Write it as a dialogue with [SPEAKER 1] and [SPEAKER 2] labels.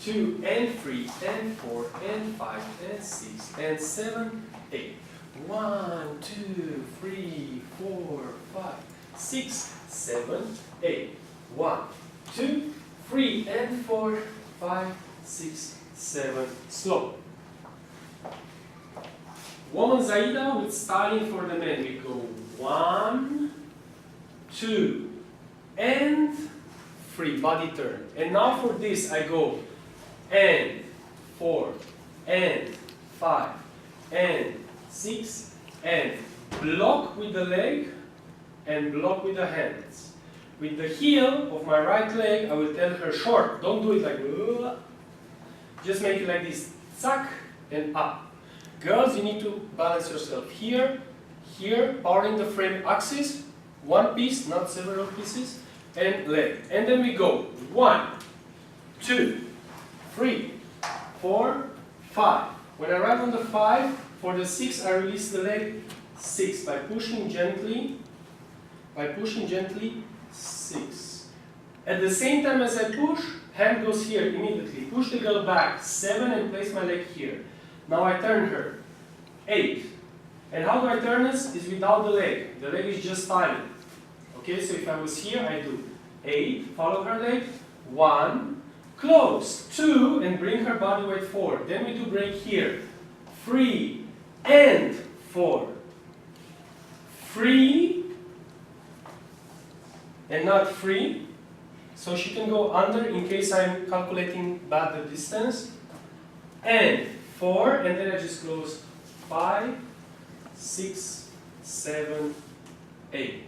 [SPEAKER 1] 2 and 3 and 4 and 5 and 6 and 7, 8. 1, 2, 3, 4, 5, 6, 7, 8. 1, 2, 3 and 4, 5, 6, 7. Slow. Woman Zaida with styling for the men. We go 1, 2, and 3. Body turn. And now for this I go and 4 and 5 and 6 and block with the leg and block with the hands. With the heel of my right leg, I will tell her short. Don't do it like just make it like this. Zack and up. Girls, you need to balance yourself here, here, powering the frame axis, one piece, not several pieces, and leg. And then we go 1, 2, 3, 4, 5. When I arrive on the 5, for the 6, I release the leg 6 by pushing gently, 6. At the same time as I push, hand goes here immediately. Push the girl back 7 and place my leg here. Now I turn her 8. And how do I turn this? Is without the leg. The leg is just styling. Okay, so if I was here, I do 8, follow her leg, 1, close, 2, and bring her body weight forward. Then we do break here, 3 and 4. 3 and not 3. So she can go under in case I'm calculating bad the distance. And 4, and then I just close 5, 6, 7, 8.